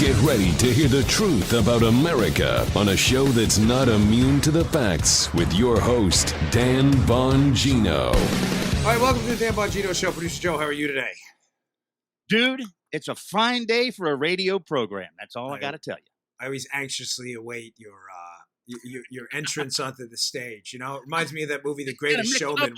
Get ready to hear the truth about America on a show that's not immune to the facts with your host, Dan Bongino. All right, welcome to the Dan Bongino Show. Producer Joe, how are you today? Dude, it's a fine day for a radio program. That's all I got to tell you. I always anxiously await your entrance onto the stage. You know, it reminds me of that movie, The Greatest Showman,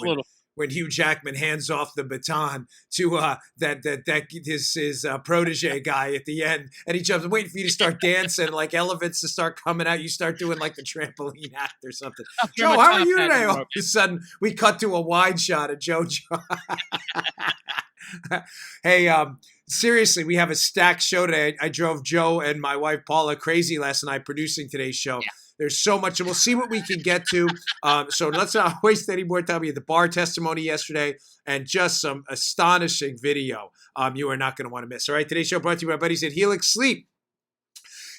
when Hugh Jackman hands off the baton to his protege guy at the end, and he jumps. I'm waiting for you to start dancing, like elephants to start coming out. You start doing like the trampoline act or something. Joe, how are you today? All of a sudden, we cut to a wide shot of Joe. Hey, seriously, we have a stacked show today. I drove Joe and my wife Paula crazy last night producing today's show. Yeah. There's so much, and we'll see what we can get to. So let's not waste any more time. We had the bar testimony yesterday and just some astonishing video you are not going to want to miss. All right, today's show brought to you by our buddies at Helix Sleep.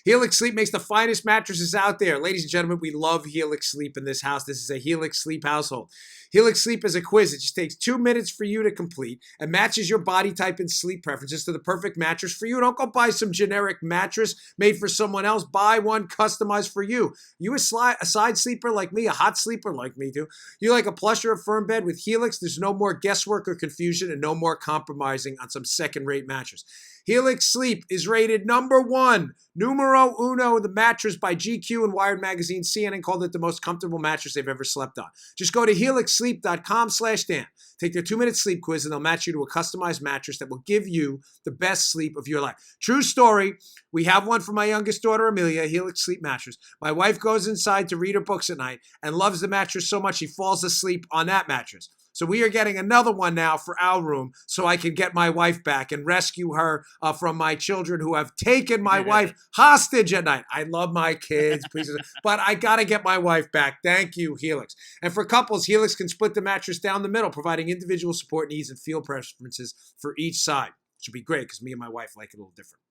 Helix Sleep makes the finest mattresses out there. Ladies and gentlemen, we love Helix Sleep in this house. This is a Helix Sleep household. Helix Sleep is a quiz. It just takes 2 minutes for you to complete and matches your body type and sleep preferences to the perfect mattress for you. Don't go buy some generic mattress made for someone else. Buy one customized for you. You a side sleeper like me, a hot sleeper like me too. You like a plush or a firm bed with Helix? There's no more guesswork or confusion and no more compromising on some second-rate mattress. Helix Sleep is rated #1, numero uno, the mattress by GQ and Wired Magazine. CNN called it the most comfortable mattress they've ever slept on. Just go to helixsleep.com/Dan. Take their 2-minute sleep quiz and they'll match you to a customized mattress that will give you the best sleep of your life. True story. We have one for my youngest daughter, Amelia, a Helix Sleep mattress. My wife goes inside to read her books at night and loves the mattress so much she falls asleep on that mattress. So we are getting another one now for our room so I can get my wife back and rescue her from my children who have taken my wife hostage at night. I love my kids, please, but I got to get my wife back. Thank you, Helix. And for couples, Helix can split the mattress down the middle, providing individual support needs and feel preferences for each side. It should be great because me and my wife like it a little different.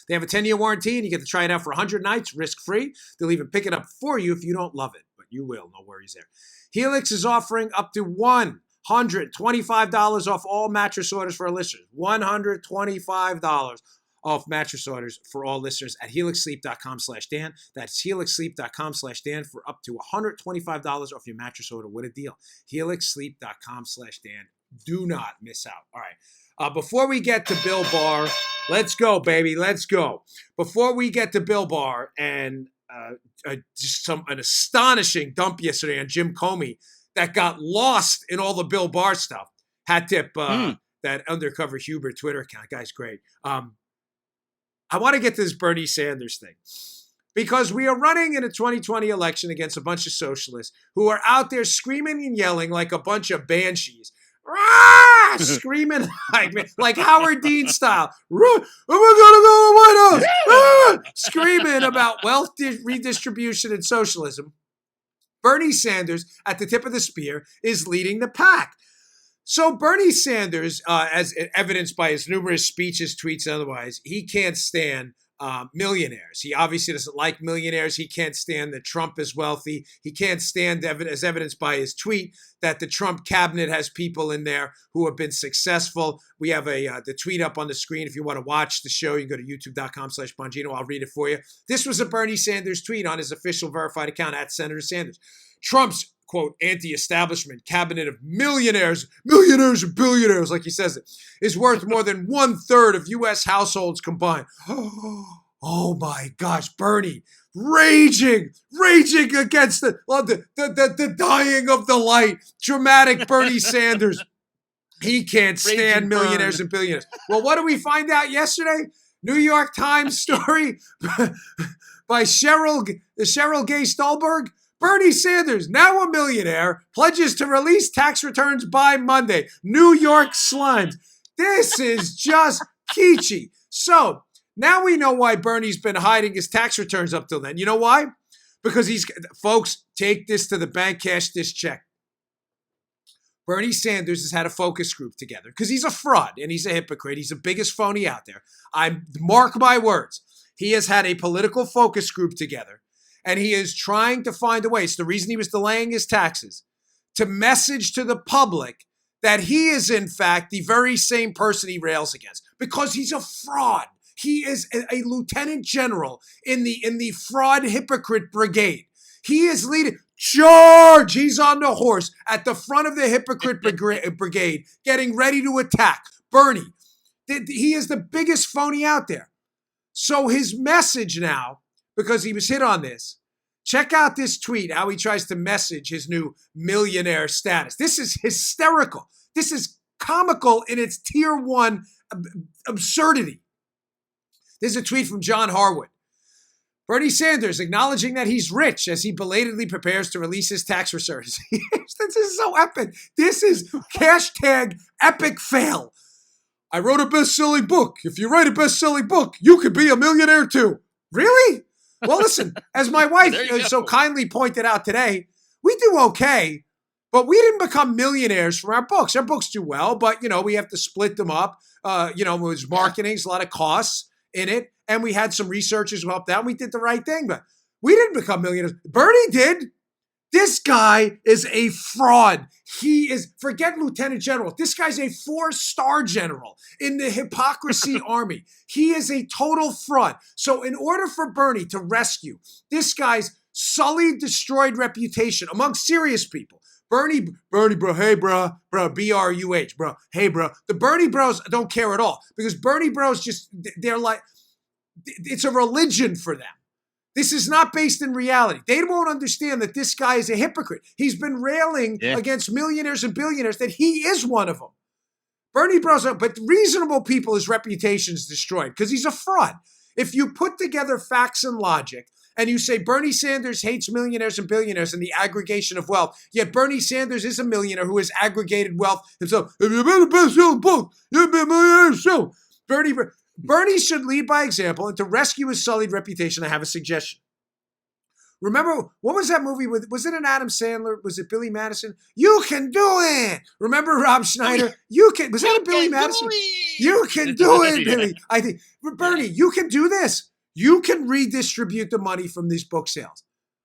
They have a 10-year warranty, and you get to try it out for 100 nights, risk-free. They'll even pick it up for you if you don't love it, but you will. No worries there. Helix is offering up to $125 off all mattress orders for our listeners. $125 off mattress orders for all listeners at helixsleep.com/Dan. That's helixsleep.com/Dan for up to $125 off your mattress order. What a deal. helixsleep.com/Dan. Do not miss out. All right. Before we get to Bill Barr, let's go, baby. Let's go. Before we get to Bill Barr and just an astonishing dump yesterday on Jim Comey that got lost in all the Bill Barr stuff. Hat tip that undercover Huber Twitter account. Guy's great. I want to get to this Bernie Sanders thing because we are running in a 2020 election against a bunch of socialists who are out there screaming and yelling like a bunch of banshees. Rah! Screaming like Howard Dean style. We're going to go to the White House. Ah! Screaming about wealth redistribution and socialism. Bernie Sanders, at the tip of the spear, is leading the pack. So Bernie Sanders, as evidenced by his numerous speeches, tweets, and otherwise, he can't stand millionaires. He obviously doesn't like millionaires. He can't stand that Trump is wealthy. He can't stand, as evidenced by his tweet, that the Trump cabinet has people in there who have been successful. We have the tweet up on the screen. If you want to watch the show, you can go to youtube.com/Bongino. I'll read it for you. This was a Bernie Sanders tweet on his official verified account at Senator Sanders. Trump's, quote, anti-establishment cabinet of millionaires and billionaires, like he says it, is worth more than 1/3 of U.S. households combined. Oh my gosh, Bernie, raging against the dying of the light. Dramatic Bernie Sanders. He can't stand millionaires and billionaires. Well, what did we find out yesterday? New York Times story by Cheryl Gay Stolberg. Bernie Sanders, now a millionaire, pledges to release tax returns by Monday. New York Slimes. This is just peachy. So now we know why Bernie's been hiding his tax returns up till then. You know why? Because folks, take this to the bank, cash this check. Bernie Sanders has had a focus group together because he's a fraud and he's a hypocrite. He's the biggest phony out there. Mark my words. He has had a political focus group together. And he is trying to find a way. It's the reason he was delaying his taxes, to message to the public that he is, in fact, the very same person he rails against because he's a fraud. He is a lieutenant general in the fraud hypocrite brigade. He is leading. Charge! He's on the horse at the front of the hypocrite brigade, getting ready to attack. Bernie, he is the biggest phony out there. So his message now, because he was hit on this, check out this tweet, how he tries to message his new millionaire status. This is hysterical. This is comical in its tier 1 absurdity. There's a tweet from John Harwood. Bernie Sanders acknowledging that he's rich as he belatedly prepares to release his tax returns. This is so epic. This is hashtag epic fail. I wrote a best-selling book. If you write a best-selling book, you could be a millionaire too. Really? Well, listen, as my wife so kindly pointed out today, we do okay, but we didn't become millionaires from our books. Our books do well, but, we have to split them up. It was marketing, there's a lot of costs in it. And we had some researchers who helped out. And we did the right thing, but we didn't become millionaires. Bernie did. This guy is a fraud. He is, forget lieutenant general. This guy's a 4-star general in the hypocrisy army. He is a total fraud. So in order for Bernie to rescue this guy's sullied, destroyed reputation among serious people, Bernie, bro, hey, bro, B-R-U-H, bro, hey, bro. The Bernie bros don't care at all because Bernie bros they're like, it's a religion for them. This is not based in reality. They won't understand that this guy is a hypocrite. He's been railing against millionaires and billionaires that he is one of them. Bernie bros, but reasonable people, his reputation is destroyed because he's a fraud. If you put together facts and logic and you say Bernie Sanders hates millionaires and billionaires and the aggregation of wealth, yet Bernie Sanders is a millionaire who has aggregated wealth himself. If you've been a best-selling book, you've been a millionaire yourself. Bernie should lead by example, and to rescue his sullied reputation, I have a suggestion. Remember, what was that movie with? Was it an Adam Sandler? Was it Billy Madison? You can do it. Remember Rob Schneider? Was that a Billy Madison? You can do it, Billy. I think, Bernie, you can do this. You can redistribute the money from these book sales.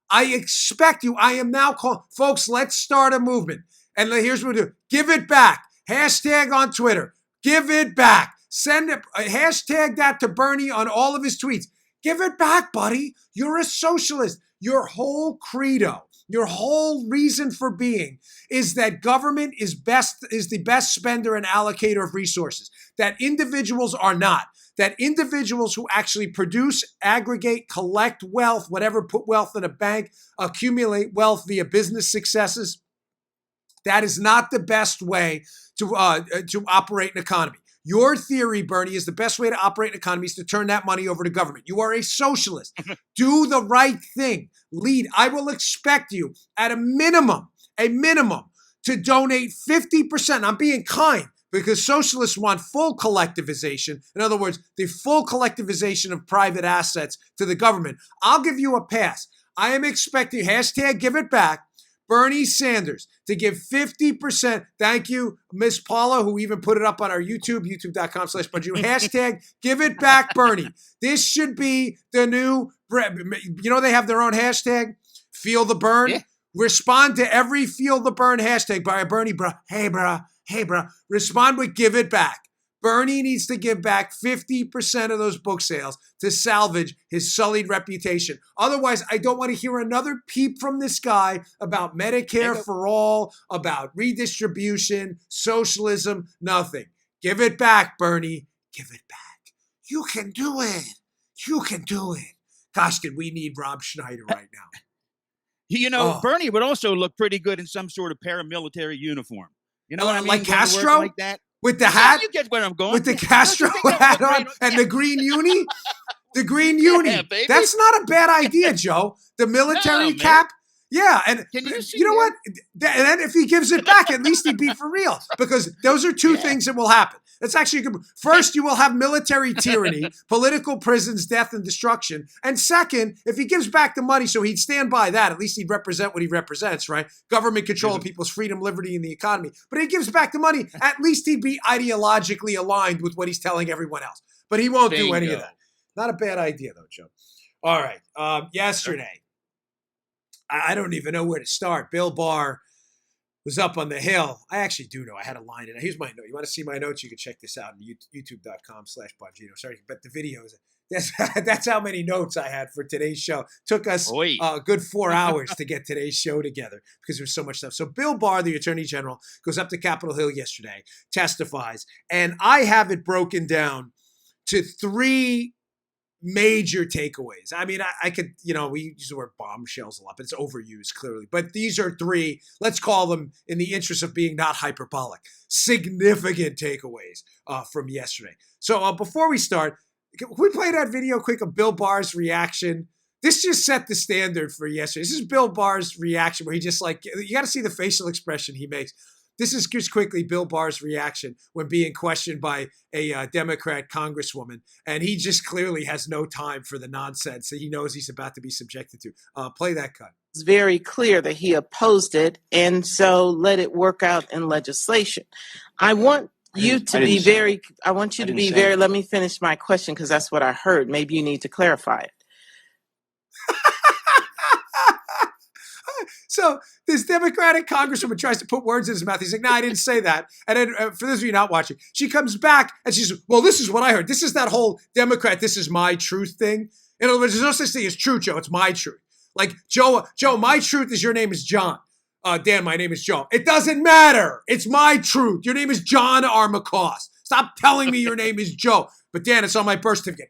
I expect you. I am now calling. Folks, let's start a movement. And here's what we do. Give it back. Hashtag on Twitter. Give it back. Send it, hashtag that to Bernie on all of his tweets. Give it back, buddy. You're a socialist. Your whole credo, your whole reason for being is that government is the best spender and allocator of resources. That individuals are not. That individuals who actually produce, aggregate, collect wealth, whatever, put wealth in a bank, accumulate wealth via business successes, that is not the best way to operate an economy. Your theory, Bernie, is the best way to operate an economy is to turn that money over to government. You are a socialist. Do the right thing. Lead. I will expect you at a minimum, to donate 50%. I'm being kind because socialists want full collectivization. In other words, the full collectivization of private assets to the government. I'll give you a pass. I am expecting, hashtag give it back, Bernie Sanders to give 50%. Thank you, Miss Paula, who even put it up on our YouTube, youtube.com/Bongino. Hashtag give it back, Bernie. This should be the new, they have their own hashtag, feel the burn. Yeah. Respond to every feel the burn hashtag by Bernie, bro. Hey, bro. Respond with give it back. Bernie needs to give back 50% of those book sales to salvage his sullied reputation. Otherwise, I don't want to hear another peep from this guy about Medicare for all, about redistribution, socialism, nothing. Give it back, Bernie. Give it back. You can do it. You can do it. Gosh, did we need Rob Schneider right now? Bernie would also look pretty good in some sort of paramilitary uniform. You know what I mean? Like Castro? Like that. With the hat? You get where I'm going. With the Castro hat on and the green uni? The green uni. Yeah, baby. That's not a bad idea, Joe. The military cap. Yeah, and you know what? And then if he gives it back, at least he'd be for real. Because those are two things that will happen. That's actually good. First, you will have military tyranny, political prisons, death, and destruction. And second, if he gives back the money, so he'd stand by that, at least he'd represent what he represents, right? Government control of people's freedom, liberty, and the economy. But if he gives back the money, at least he'd be ideologically aligned with what he's telling everyone else. But he won't do any of that. Not a bad idea, though, Joe. All right. Yesterday, I don't even know where to start. Bill Barr was up on the Hill. I actually do know. I had a line in it. Here's my note. You want to see my notes? You can check this out on youtube.com/Bongino. Sorry, but the videos. That's how many notes I had for today's show. Took us a good 4 hours to get today's show together because there's so much stuff. So Bill Barr, the Attorney General, goes up to Capitol Hill yesterday, testifies, and I have it broken down to 3 major takeaways. I mean, I could, we use the word bombshells a lot, but it's overused clearly. But these are 3, let's call them, in the interest of being not hyperbolic, significant takeaways from yesterday. So before we start, can we play that video quick of Bill Barr's reaction? This just set the standard for yesterday. This is Bill Barr's reaction where he just you got to see the facial expression he makes. This is just quickly Bill Barr's reaction when being questioned by a Democrat congresswoman. And he just clearly has no time for the nonsense that he knows he's about to be subjected to. Play that cut. It's very clear that he opposed it, and so let it work out in legislation. I want you to be very, let me finish my question because that's what I heard. Maybe you need to clarify it. So this Democratic congresswoman tries to put words in his mouth. He's like, no, I didn't say that. And then for those of you not watching, she comes back and she's, well, this is what I heard. This is that whole Democrat, this is my truth thing. In other words, there's no such thing as true, Joe. It's my truth. Like, Joe, my truth is your name is John. Dan, my name is Joe. It doesn't matter. It's my truth. Your name is John Armacost. Stop telling me your name is Joe. But Dan, it's on my birth certificate.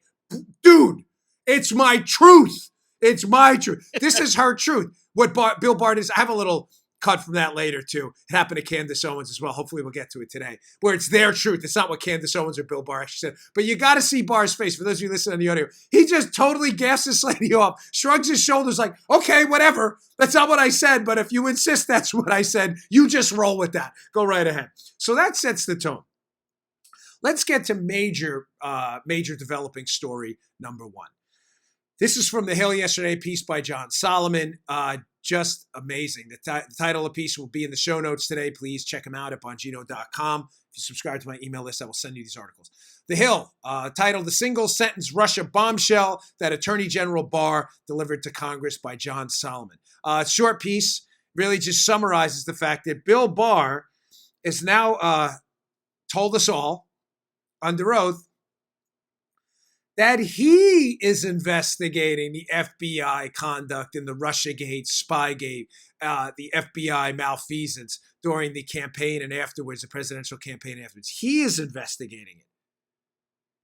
Dude, it's my truth. It's my truth. This is her truth. What Bill Barr is, I have a little cut from that later too. It happened to Candace Owens as well. Hopefully we'll get to it today, where it's their truth. It's not what Candace Owens or Bill Barr actually said. But you got to see Barr's face. For those of you listening on the audio, he just totally gasses this lady off, shrugs his shoulders like, okay, whatever. That's not what I said. But if you insist that's what I said, you just roll with that. Go right ahead. So that sets the tone. Let's get to major developing story number 1. This is from the Hill yesterday, a piece by John Solomon. Just amazing. The title of the piece will be in the show notes today. Please check them out at Bongino.com. If you subscribe to my email list, I will send you these articles. The Hill, titled The Single Sentence Russia Bombshell That Attorney General Barr Delivered to Congress by John Solomon. Short piece really just summarizes the fact that Bill Barr is now told us all under oath that he is investigating the FBI conduct in the Russiagate, Spygate, the FBI malfeasance during the campaign and afterwards, the presidential campaign afterwards. He is investigating it.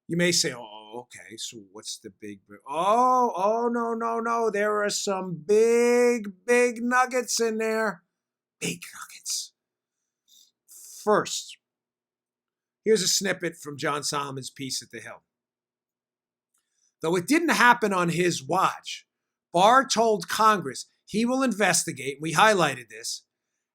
You may say, oh, okay, so what's the big... Oh, no. There are some big nuggets in there. Big nuggets. First, here's a snippet from John Solomon's piece at the Hill. Though it didn't happen on his watch, Barr told Congress he will investigate, we highlighted this,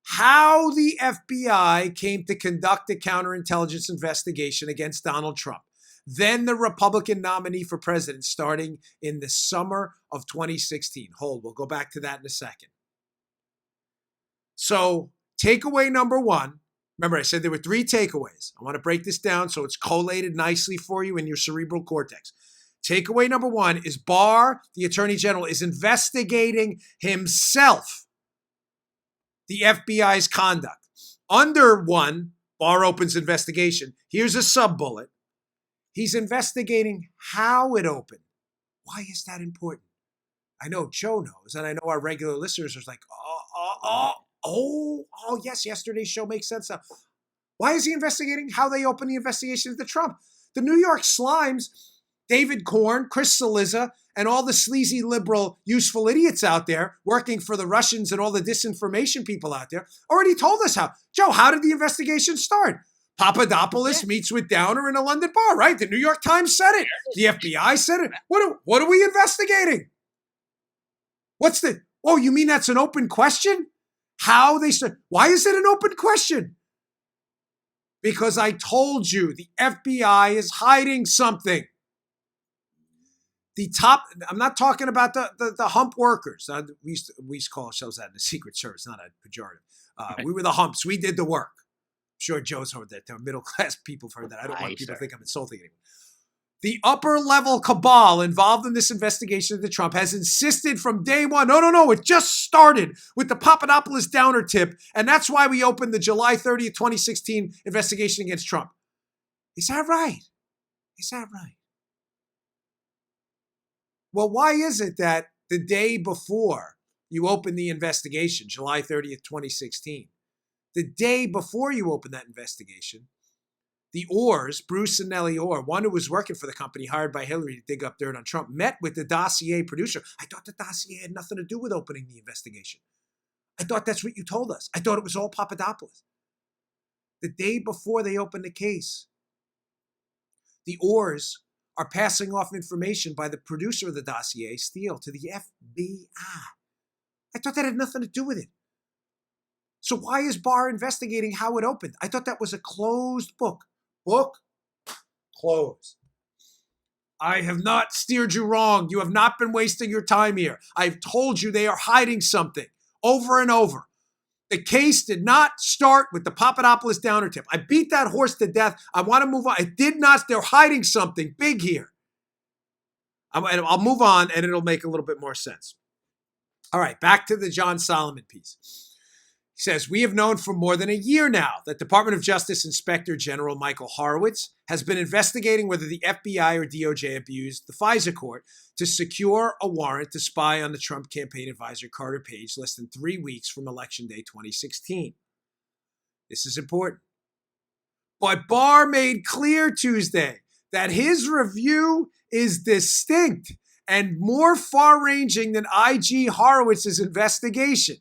how the FBI came to conduct a counterintelligence investigation against Donald Trump, then the Republican nominee for president, starting in the summer of 2016. We'll go back to that in a second. So takeaway number 1, remember I said there were 3 takeaways. I want to break this down so it's collated nicely for you in your cerebral cortex. Takeaway number 1 is Barr, the Attorney General, is investigating himself, the FBI's conduct. Under 1, Barr opens investigation. Here's a sub-bullet. He's investigating how it opened. Why is that important? I know Joe knows, and I know our regular listeners are like, yes, yesterday's show makes sense now. Why is he investigating how they opened the investigation into Trump? The New York Slimes, David Korn, Chris Cillizza, and all the sleazy liberal useful idiots out there working for the Russians and all the disinformation people out there already told us how. Joe, how did the investigation start? Papadopoulos meets with Downer in a London bar, right? The New York Times said it. The FBI said it. What are we investigating? Oh, you mean that's an open question? How they said, why is it an open question? Because I told you the FBI is hiding something. I'm not talking about the hump workers. We used to call ourselves that in the Secret Service, not a pejorative. We were the humps. We did the work. I'm sure Joe's heard that. Middle-class people have heard that. I don't want people to think I'm insulting anyone. The upper-level cabal involved in this investigation into Trump has insisted from day one, no, it just started with the Papadopoulos downer tip, and that's why we opened the July 30th, 2016 investigation against Trump. Is that right? Is that right? Well, why is it that the day before you open the investigation, July 30th, 2016, the day before you open that investigation, the Orrs, Bruce and Nellie Orr, one who was working for the company hired by Hillary to dig up dirt on Trump, met with the dossier producer. I thought the dossier had nothing to do with opening the investigation. I thought that's what you told us. I thought it was all Papadopoulos. The day before they opened the case, the Orrs are passing off information by the producer of the dossier, Steele, to the FBI. I thought that had nothing to do with it. So why is Barr investigating how it opened? I thought that was a closed book. Book closed. I have not steered you wrong. You have not been wasting your time here. I've told you they are hiding something over and over. The case did not start with the Papadopoulos downer tip. I beat that horse to death. I want to move on. It did not. They're hiding something big here. I'll move on and it'll make a little bit more sense. All right, back to the John Solomon piece. He says, we have known for more than a year now that Department of Justice Inspector General Michael Horowitz has been investigating whether the FBI or DOJ abused the FISA court to secure a warrant to spy on the Trump campaign advisor Carter Page less than 3 weeks from Election Day 2016. This is important. But Barr made clear Tuesday that his review is distinct and more far-ranging than IG Horowitz's investigation.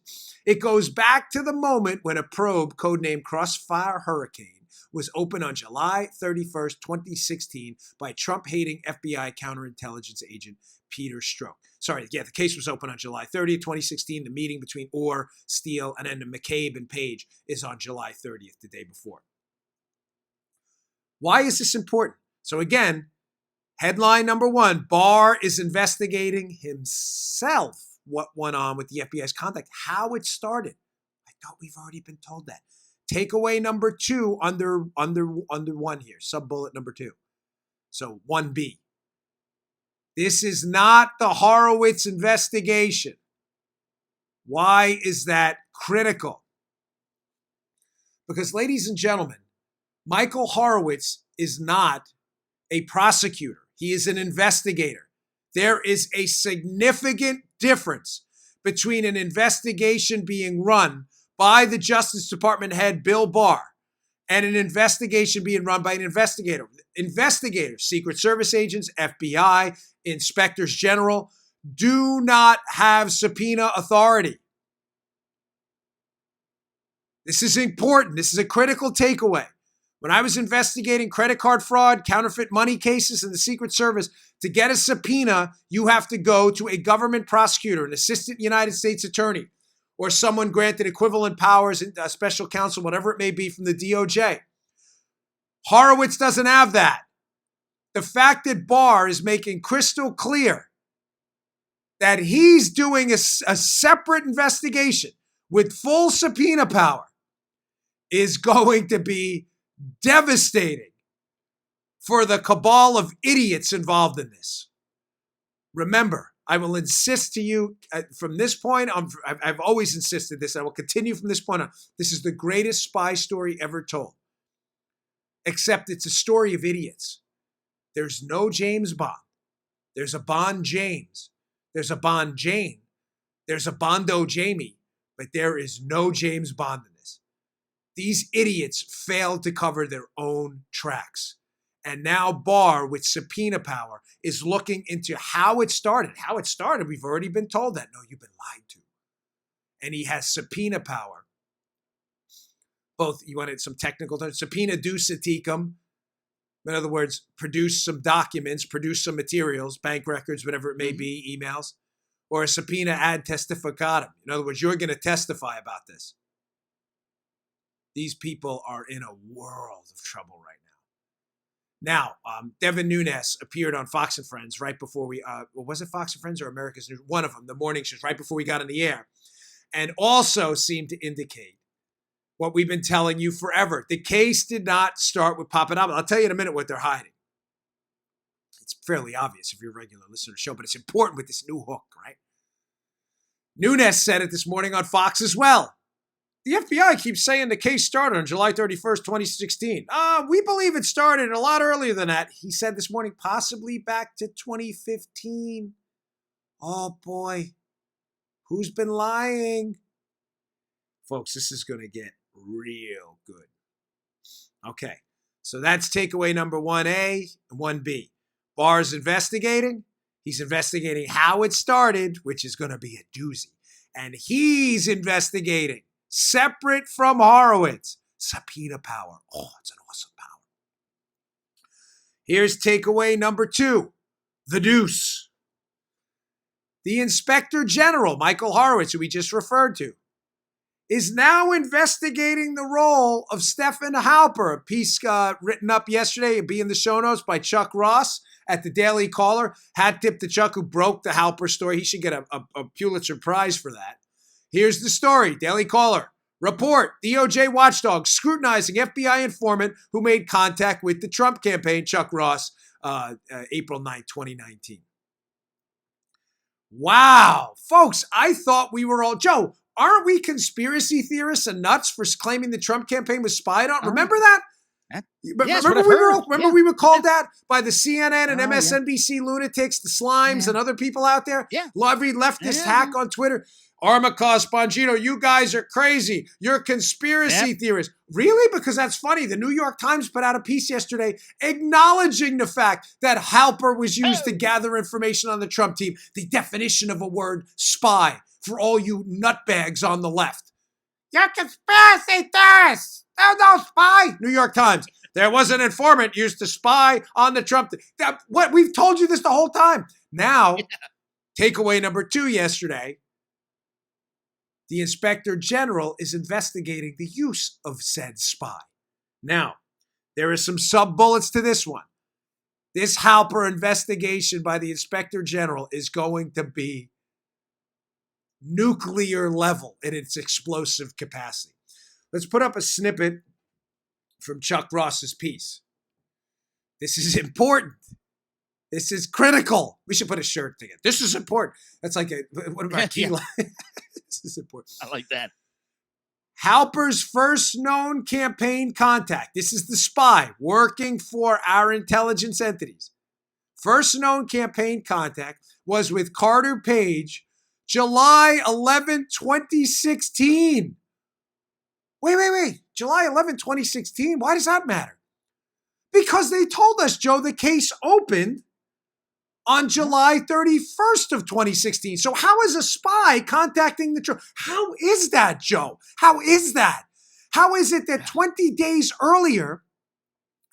It goes back to the moment when a probe, codenamed Crossfire Hurricane, was opened on July 31st, 2016 by Trump-hating FBI counterintelligence agent Peter Strzok. The case was opened on July 30th, 2016. The meeting between Orr, Steele, and then McCabe and Page is on July 30th, the day before. Why is this important? So again, headline number one, Barr is investigating himself what went on with the FBI's conduct, how it started. I thought we've already been told that. Takeaway number two under one here, sub-bullet number 2. So 1B. This is not the Horowitz investigation. Why is that critical? Because, ladies and gentlemen, Michael Horowitz is not a prosecutor. He is an investigator. There is a significant difference between an investigation being run by the Justice Department head, Bill Barr, and an investigation being run by an investigator. Investigators, Secret Service agents, FBI, inspectors general, do not have subpoena authority. This is important. This is a critical takeaway. When I was investigating credit card fraud, counterfeit money cases in the Secret Service, to get a subpoena, you have to go to a government prosecutor, an assistant United States attorney, or someone granted equivalent powers, a special counsel, whatever it may be from the DOJ. Horowitz doesn't have that. The fact that Barr is making crystal clear that he's doing a separate investigation with full subpoena power is going to be devastating for the cabal of idiots involved in this. Remember, I will insist to you from this point on, I've always insisted this, I will continue from this point on. This is the greatest spy story ever told. Except it's a story of idiots. There's no James Bond. There's a Bond James. There's a Bond Jane. There's a Bondo Jamie. But there is no James Bond in this. These idiots failed to cover their own tracks. And now Barr, with subpoena power, is looking into how it started. How it started, we've already been told that. No, you've been lied to. And he has subpoena power. Both, you wanted some technical terms, subpoena duce et tecum. In other words, produce some documents, produce some materials, bank records, whatever it may be, emails. Or a subpoena ad testificatum. In other words, you're going to testify about this. These people are in a world of trouble right now. Now, Devin Nunes appeared on Fox and Friends right before we, was it Fox and Friends or America's News? One of them, the morning shows, right before we got on the air. And also seemed to indicate what we've been telling you forever. The case did not start with Papadopoulos. I'll tell you in a minute what they're hiding. fairly obvious if you're a regular listener to the show, but it's important with this new hook, right? Nunes said it this morning on Fox as well. The FBI keeps saying the case started on July 31st, 2016. We believe it started a lot earlier than that. He said this morning, possibly back to 2015. Oh, boy. Who's been lying? Folks, this is going to get real good. Okay, so that's takeaway number 1A and 1B. Barr's investigating. He's investigating how it started, which is going to be a doozy. And he's investigating, separate from Horowitz, subpoena power. Oh, it's an awesome power. Here's takeaway number 2, the deuce. The Inspector General, Michael Horowitz, who we just referred to, is now investigating the role of Stephen Halper, a piece written up yesterday, it'll be in the show notes by Chuck Ross at the Daily Caller. Hat tip to Chuck, who broke the Halper story. He should get a Pulitzer Prize for that. Here's the story, Daily Caller. Report, DOJ watchdog scrutinizing FBI informant who made contact with the Trump campaign, Chuck Ross, April 9th, 2019. Wow. Folks, I thought we were all, Joe, aren't we conspiracy theorists and nuts for claiming the Trump campaign was spied on? Remember that? Remember we were called that by the CNN and MSNBC lunatics, the slimes and other people out there? Yeah. Every leftist hack on Twitter. Armacost, Bongino, you guys are crazy. You're conspiracy theorists. Really? Because that's funny. The New York Times put out a piece yesterday acknowledging the fact that Halper was used to gather information on the Trump team. The definition of a word, spy, for all you nutbags on the left. You're conspiracy theorists. There's no spy. New York Times. There was an informant used to spy on the Trump team. What? We've told you this the whole time. Now, takeaway number 2 yesterday. The Inspector General is investigating the use of said spy. Now, there are some sub-bullets to this one. This Halper investigation by the Inspector General is going to be nuclear level in its explosive capacity. Let's put up a snippet from Chuck Ross's piece. This is important. This is critical. We should put a shirt together. This is important. That's like what about key line? This is important. I like that. Halper's first known campaign contact. This is the spy working for our intelligence entities. First known campaign contact was with Carter Page, July 11, 2016. Wait. July 11, 2016? Why does that matter? Because they told us, Joe, the case opened on July 31st of 2016. So how is a spy contacting the Trump? How is that, Joe? How is that? How is it that 20 days earlier,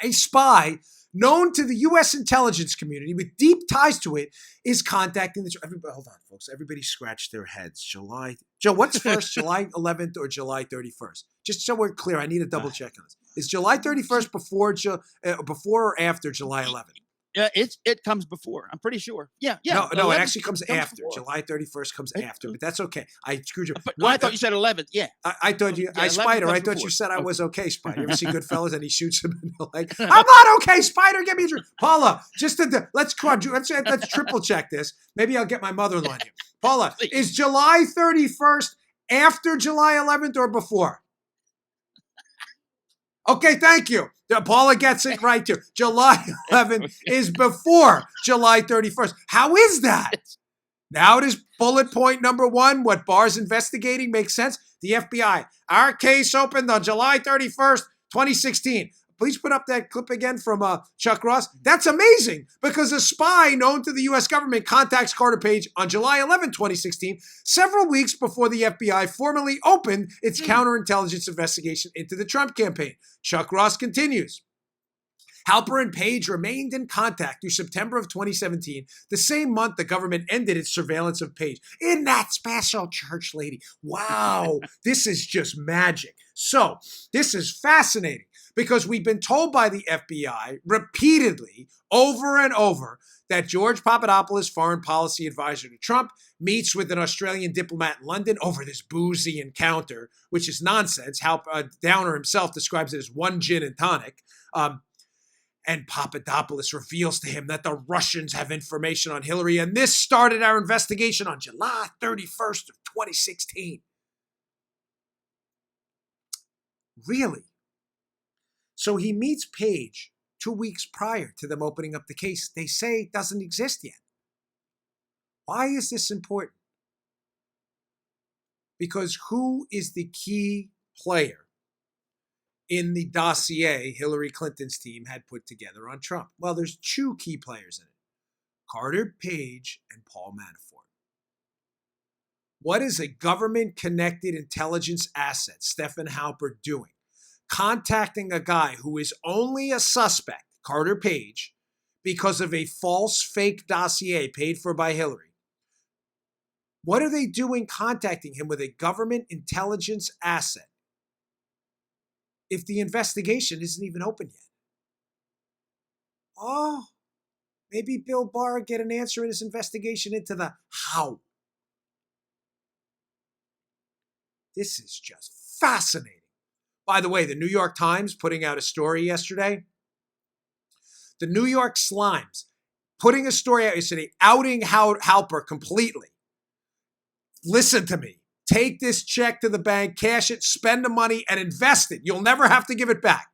a spy known to the U.S. intelligence community with deep ties to it is contacting the Trump? Everybody, hold on, folks. Everybody scratch their heads. Joe, what's first, July 11th or July 31st? Just so we're clear, I need a double check on this. Is July 31st before or after July 11th? Yeah, it comes before. I'm pretty sure. Yeah. No, it actually comes after. Before. July 31st comes after, but that's okay. I screwed you. But I thought you said 11th. Yeah. I thought you. I Spider. I thought you said I was okay, Spider. You ever see Goodfellas and he shoots him in the leg? I'm not okay, Spider. Get me a drink. Paula, let's triple check this. Maybe I'll get my mother-in-law here. Paula, please. Is July 31st after July 11th or before? Okay, thank you. Paula gets it right too. July 11th is before July 31st. How is that? Now it is bullet point number 1. What Barr's investigating makes sense. The FBI. Our case opened on July 31st, 2016. Please put up that clip again from Chuck Ross. That's amazing because a spy known to the U.S. government contacts Carter Page on July 11, 2016, several weeks before the FBI formally opened its counterintelligence investigation into the Trump campaign. Chuck Ross continues. Halper and Page remained in contact through September of 2017, the same month the government ended its surveillance of Page. Isn't that special, church lady? Wow, this is just magic. So, this is fascinating because we've been told by the FBI repeatedly, over and over, that George Papadopoulos, foreign policy advisor to Trump, meets with an Australian diplomat in London over this boozy encounter, which is nonsense. Downer himself describes it as one gin and tonic. And Papadopoulos reveals to him that the Russians have information on Hillary, and this started our investigation on July 31st of 2016. Really? So he meets Page 2 weeks prior to them opening up the case. They say it doesn't exist yet. Why is this important? Because who is the key player in the dossier Hillary Clinton's team had put together on Trump? Well, there's two key players in it: Carter Page and Paul Manafort. What is a government-connected intelligence asset, Stephen Halper, doing? Contacting a guy who is only a suspect, Carter Page, because of a false fake dossier paid for by Hillary. What are they doing contacting him with a government intelligence asset if the investigation isn't even open yet? Oh, maybe Bill Barr get an answer in his investigation into the how. This is just fascinating. By the way, the New York Times putting out a story yesterday. The New York Slimes putting a story out yesterday outing Halper completely. Listen to me. Take this check to the bank, cash it, spend the money, and invest it. You'll never have to give it back.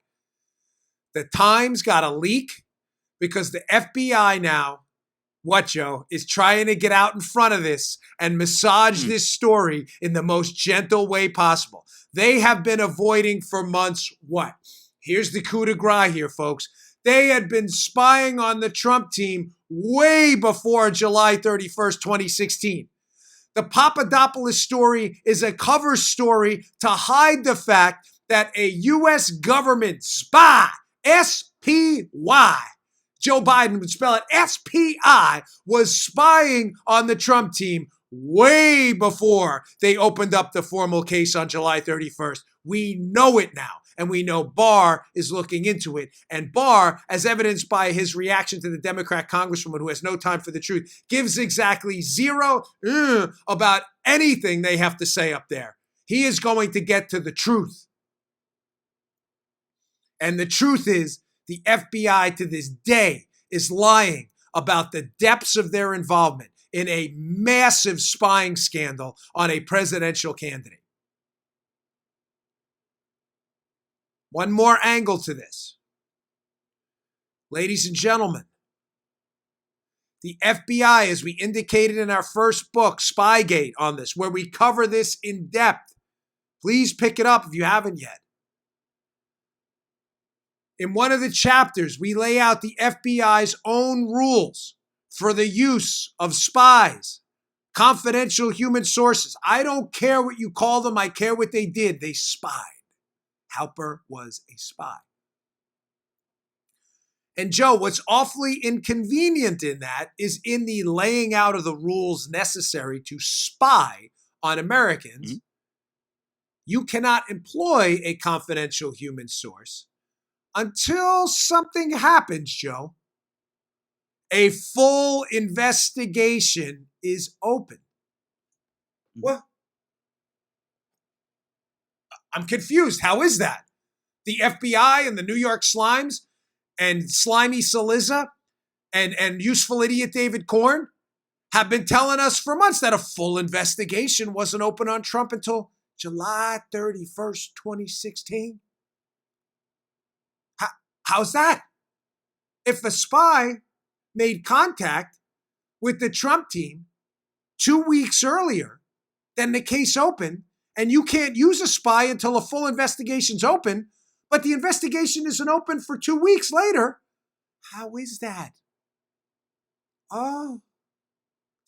The Times got a leak because the FBI now, what, Joe, is trying to get out in front of this and massage this story in the most gentle way possible. They have been avoiding for months what? Here's the coup de grace here, folks. They had been spying on the Trump team way before July 31st, 2016. The Papadopoulos story is a cover story to hide the fact that a U.S. government spy, S-P-Y, Joe Biden would spell it S-P-I, was spying on the Trump team way before they opened up the formal case on July 31st. We know it now. And we know Barr is looking into it. And Barr, as evidenced by his reaction to the Democrat congresswoman who has no time for the truth, gives exactly zero about anything they have to say up there. He is going to get to the truth. And the truth is, the FBI to this day is lying about the depths of their involvement in a massive spying scandal on a presidential candidate. One more angle to this. Ladies and gentlemen, the FBI, as we indicated in our first book, Spygate, on this, where we cover this in depth. Please pick it up if you haven't yet. In one of the chapters, we lay out the FBI's own rules for the use of spies, confidential human sources. I don't care what you call them. I care what they did. They spied. Halper was a spy. And Joe, what's awfully inconvenient in that is in the laying out of the rules necessary to spy on Americans, you cannot employ a confidential human source until something happens, Joe. A full investigation is open. Well, I'm confused. How is that? The FBI and the New York Slimes and Slimy Saliza and useful idiot David Corn have been telling us for months that a full investigation wasn't open on Trump until July 31st, 2016. How's that? If the spy made contact with the Trump team 2 weeks earlier than the case opened, and you can't use a spy until a full investigation's open, but the investigation isn't open for 2 weeks later. How is that? Oh,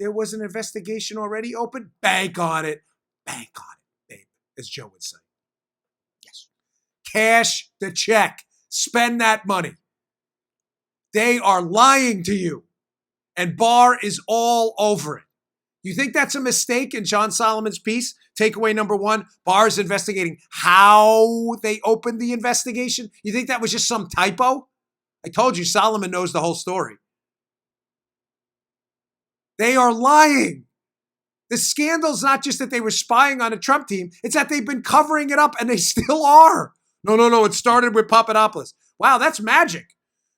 there was an investigation already open? Bank on it. Bank on it, babe, as Joe would say. Yes. Cash the check. Spend that money. They are lying to you. And Barr is all over it. You think that's a mistake in John Solomon's piece? Takeaway number one, Barr is investigating how they opened the investigation. You think that was just some typo? I told you Solomon knows the whole story. They are lying. The scandal's not just that they were spying on a Trump team. It's that they've been covering it up and they still are. No. It started with Papadopoulos. Wow, that's magic.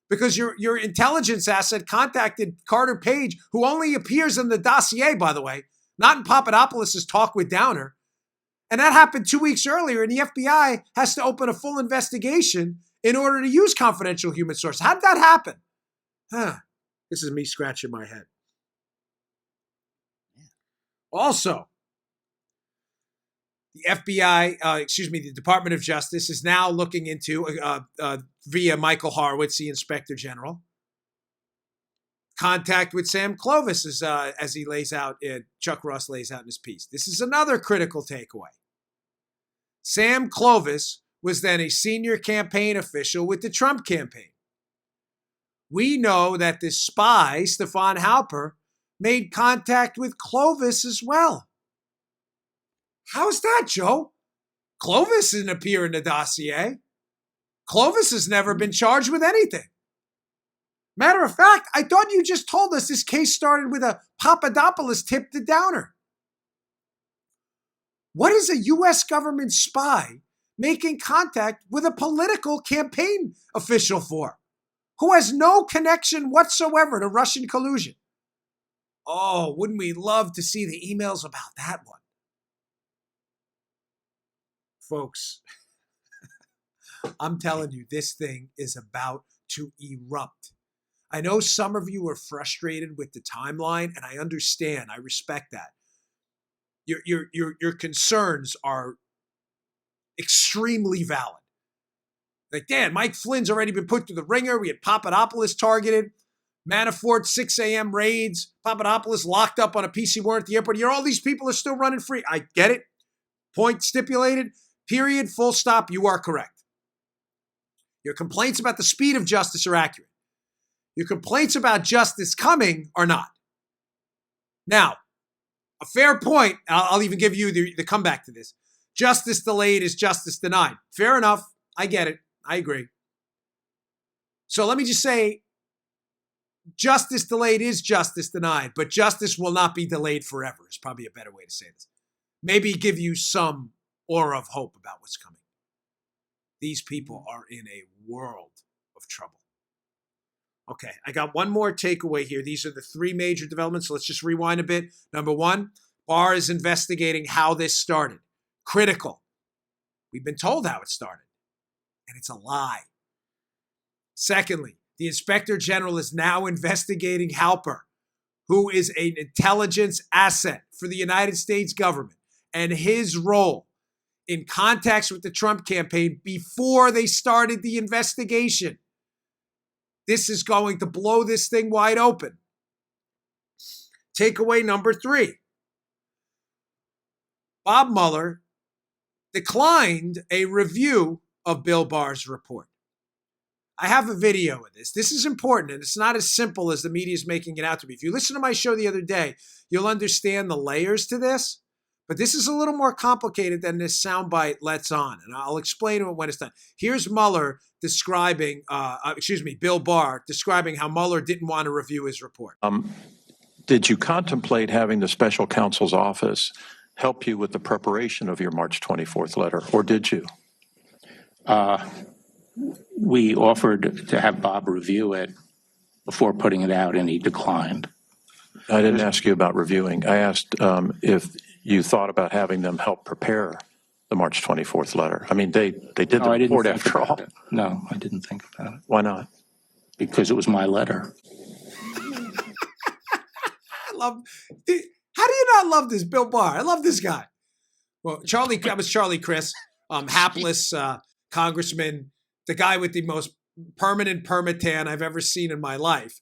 because your intelligence asset contacted Carter Page, who only appears in the dossier, by the way, not in Papadopoulos' talk with Downer. And that happened 2 weeks earlier, and the FBI has to open a full investigation in order to use confidential human sources. How did that happen? This is me scratching my head. Also, the FBI, the Department of Justice is now looking into, via Michael Horowitz, the Inspector General, contact with Sam Clovis, as he lays out, Chuck Ross lays out in his piece. This is another critical takeaway. Sam Clovis was then a senior campaign official with the Trump campaign. We know that this spy, Stefan Halper, made contact with Clovis as well. How's that, Joe? Clovis didn't appear in the dossier. Clovis has never been charged with anything. Matter of fact, I thought you just told us this case started with a Papadopoulos tip to Downer. What is a U.S. government spy making contact with a political campaign official for, who has no connection whatsoever to Russian collusion? Oh, wouldn't we love to see the emails about that one? Folks, I'm telling you, this thing is about to erupt. I know some of you are frustrated with the timeline, and I understand. I respect that. Your concerns are extremely valid. Like, Dan, Mike Flynn's already been put through the ringer. We had Papadopoulos targeted. Manafort, 6 a.m. raids. Papadopoulos locked up on a PC warrant at the airport. All these people are still running free. I get it. Point stipulated. Period. Full stop. You are correct. Your complaints about the speed of justice are accurate. Your complaints about justice coming are not. Now, a fair point. I'll even give you the comeback to this. Justice delayed is justice denied. Fair enough. I get it. I agree. So let me just say, justice delayed is justice denied, but justice will not be delayed forever is probably a better way to say this. Maybe give you some aura of hope about what's coming. These people are in a world of trouble. Okay, I got one more takeaway here. These are the three major developments. So let's just rewind a bit. Number one, Barr is investigating how this started. Critical. We've been told how it started, and it's a lie. Secondly, the Inspector General is now investigating Halper, who is an intelligence asset for the United States government, and his role in contacts with the Trump campaign before they started the investigation. This is going to blow this thing wide open. Takeaway number three. Bob Mueller declined a review of Bill Barr's report. I have a video of this. This is important, and it's not as simple as the media is making it out to be. If you listen to my show the other day, you'll understand the layers to this. But this is a little more complicated than this soundbite lets on, and I'll explain it when it's done. Here's Mueller describing, Bill Barr describing how Mueller didn't want to review his report. Did you contemplate having the special counsel's office help you with the preparation of your March 24th letter, or did you? We offered to have Bob review it before putting it out, and he declined. I didn't ask you about reviewing. I asked if you thought about having them help prepare the March 24th letter. I mean, they did the report after all. No, I didn't think about it. Why not? Because it was my letter. How do you not love this Bill Barr? I love this guy. Well, that was Charlie Chris, hapless congressman, the guy with the most permanent permatan I've ever seen in my life.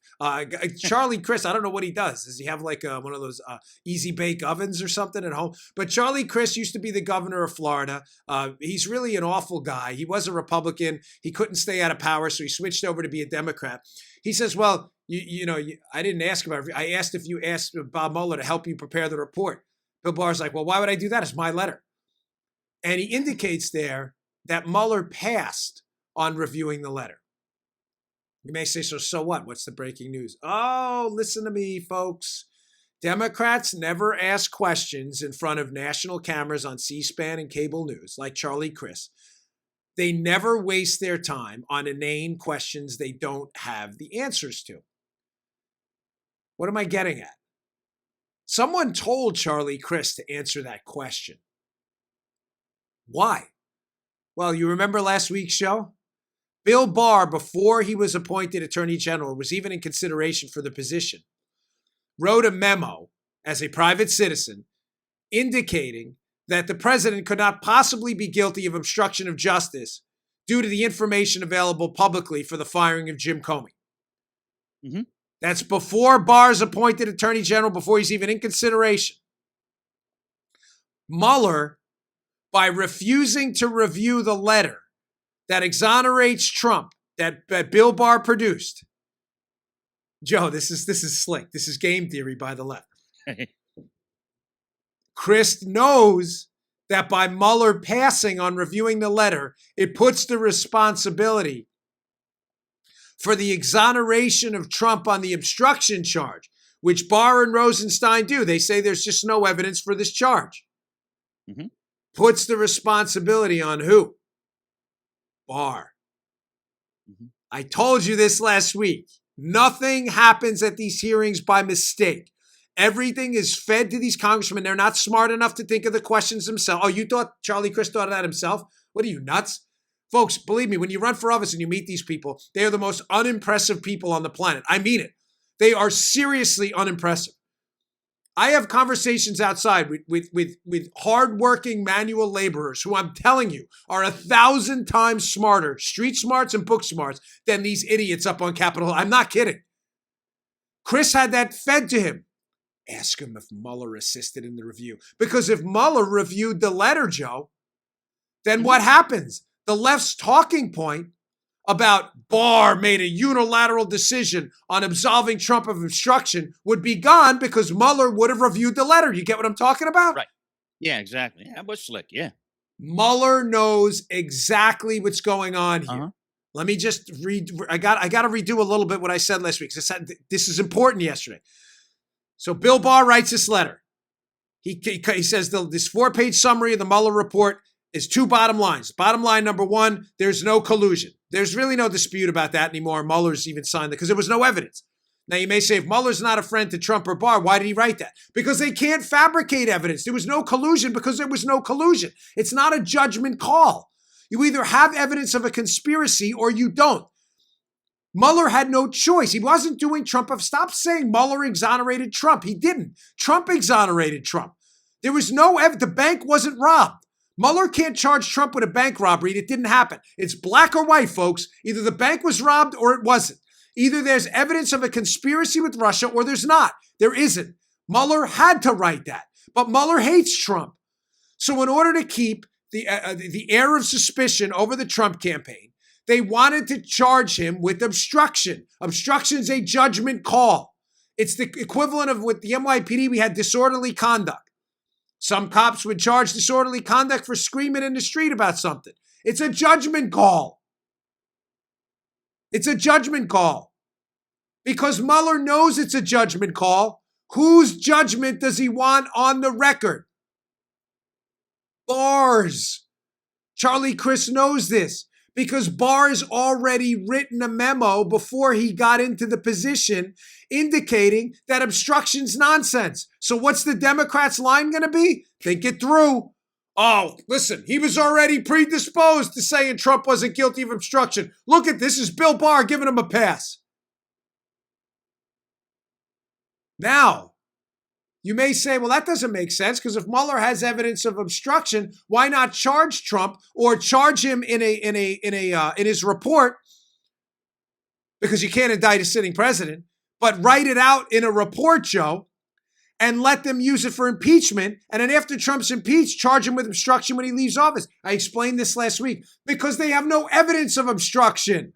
Charlie Chris, I don't know what he does. Does he have like one of those easy bake ovens or something at home? But Charlie Chris used to be the governor of Florida. He's really an awful guy. He was a Republican. He couldn't stay out of power, so he switched over to be a Democrat. He says, well, I didn't ask about it. I asked if you asked Bob Mueller to help you prepare the report. Bill Barr's like, well, why would I do that? It's my letter. And he indicates there that Mueller passed on reviewing the letter. You may say, so what? What's the breaking news? Oh, listen to me, folks. Democrats never ask questions in front of national cameras on C-SPAN and cable news, like Charlie Chris. They never waste their time on inane questions they don't have the answers to. What am I getting at? Someone told Charlie Crist to answer that question. Why? Well, you remember last week's show? Bill Barr, before he was appointed Attorney General, was even in consideration for the position, wrote a memo as a private citizen indicating that the president could not possibly be guilty of obstruction of justice due to the information available publicly for the firing of Jim Comey. Mm-hmm. That's before Barr's appointed Attorney General, before he's even in consideration. Mueller, by refusing to review the letter that exonerates Trump that Bill Barr produced. Joe, this is slick. This is game theory by the left. Crist knows that by Mueller passing on reviewing the letter, it puts the responsibility for the exoneration of Trump on the obstruction charge, which Barr and Rosenstein do. They say there's just no evidence for this charge. Mm-hmm. Puts the responsibility on who? Barr. Mm-hmm. I told you this last week. Nothing happens at these hearings by mistake. Everything is fed to these congressmen. They're not smart enough to think of the questions themselves. Oh, you thought Charlie Crist thought of that himself? What are you, nuts? Folks, believe me, when you run for office and you meet these people, they are the most unimpressive people on the planet. I mean it. They are seriously unimpressive. I have conversations outside with hardworking manual laborers who I'm telling you are 1,000 times smarter, street smarts and book smarts, than these idiots up on Capitol Hill. I'm not kidding. Chris had that fed to him. Ask him if Mueller assisted in the review. Because if Mueller reviewed the letter, Joe, then what happens? The left's talking point about Barr made a unilateral decision on absolving Trump of obstruction would be gone because Mueller would have reviewed the letter. You get what I'm talking about? Right. Yeah, exactly. Yeah, that was slick. Yeah. Mueller knows exactly what's going on here. Uh-huh. Let me just read. I got to redo a little bit what I said last week. I said this is important yesterday. So Bill Barr writes this letter. He says this 4-page summary of the Mueller report is 2 bottom lines. Bottom line number 1, there's no collusion. There's really no dispute about that anymore. Mueller's even signed it because there was no evidence. Now, you may say, if Mueller's not a friend to Trump or Barr, why did he write that? Because they can't fabricate evidence. There was no collusion because there was no collusion. It's not a judgment call. You either have evidence of a conspiracy or you don't. Mueller had no choice. He wasn't doing Trump. Stop saying Mueller exonerated Trump. He didn't. Trump exonerated Trump. There was no evidence. The bank wasn't robbed. Mueller can't charge Trump with a bank robbery. It didn't happen. It's black or white, folks. Either the bank was robbed or it wasn't. Either there's evidence of a conspiracy with Russia or there's not. There isn't. Mueller had to write that. But Mueller hates Trump. So in order to keep the air of suspicion over the Trump campaign, they wanted to charge him with obstruction. Obstruction is a judgment call. It's the equivalent of with the NYPD, we had disorderly conduct. Some cops would charge disorderly conduct for screaming in the street about something. It's a judgment call. It's a judgment call. Because Mueller knows it's a judgment call. Whose judgment does he want on the record? Barr's. Charlie Crist knows this because Barr's already written a memo before he got into the position indicating that obstruction's nonsense. So what's the Democrats' line going to be? Think it through. Oh, listen, he was already predisposed to saying Trump wasn't guilty of obstruction. Look at this is Bill Barr giving him a pass. Now, you may say, well, that doesn't make sense because if Mueller has evidence of obstruction, why not charge Trump or charge him in his report? Because you can't indict a sitting president, but write it out in a report, Joe, and let them use it for impeachment. And then after Trump's impeached, charge him with obstruction when he leaves office. I explained this last week because they have no evidence of obstruction.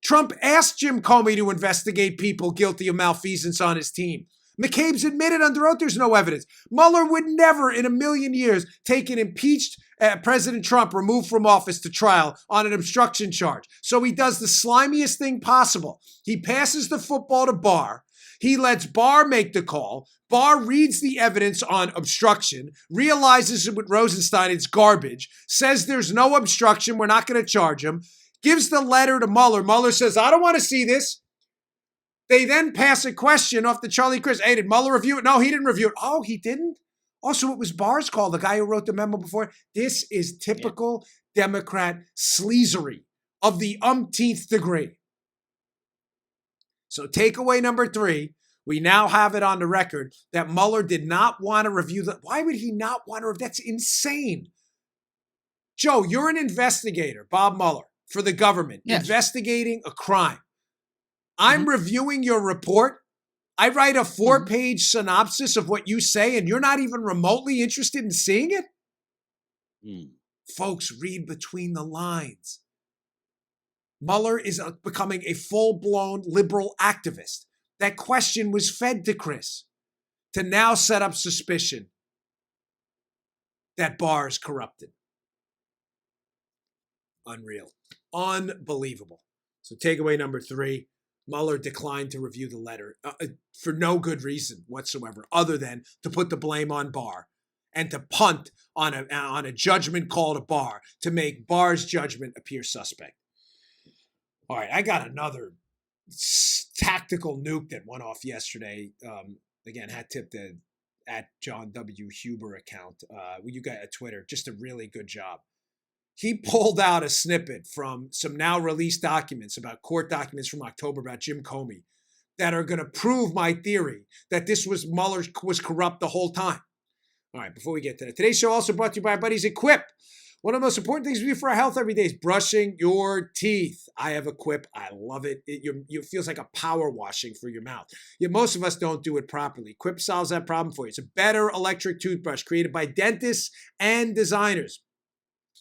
Trump asked Jim Comey to investigate people guilty of malfeasance on his team. McCabe's admitted under oath there's no evidence. Mueller would never in a million years take an impeached President Trump removed from office to trial on an obstruction charge. So he does the slimiest thing possible. He passes the football to Barr. He lets Barr make the call. Barr reads the evidence on obstruction, realizes with Rosenstein it's garbage, says there's no obstruction, we're not going to charge him, gives the letter to Mueller. Mueller says, I don't want to see this. They then pass a question off to Charlie Crist. Hey, did Mueller review it? No, he didn't review it. Oh, he didn't? Also, it was Barr's call, the guy who wrote the memo before. This is typical Democrat sleazery of the umpteenth degree. So takeaway number 3, we now have it on the record that Mueller did not want to review the. Why would he not want to review? That's insane. Joe, you're an investigator, Bob Mueller, for the government, investigating a crime. I'm reviewing your report. I write a 4-page synopsis of what you say, and you're not even remotely interested in seeing it? Folks, read between the lines. Mueller is becoming a full-blown liberal activist. That question was fed to Chris to now set up suspicion that Barr is corrupted. Unreal. Unbelievable. So takeaway number 3, Mueller declined to review the letter for no good reason whatsoever other than to put the blame on Barr and to punt on a judgment call to Barr to make Barr's judgment appear suspect. All right, I got another tactical nuke that went off yesterday. Again, hat tip to at John W. Huber account. You got a Twitter, just a really good job. He pulled out a snippet from some now released documents about court documents from October about Jim Comey that are going to prove my theory that this was Mueller was corrupt the whole time. All right, before we get to that, today's show also brought to you by our buddies at Quip. One of the most important things we do for our health every day is brushing your teeth. I have a Quip. I love it. It feels like a power washing for your mouth. Yet most of us don't do it properly. Quip solves that problem for you. It's a better electric toothbrush created by dentists and designers.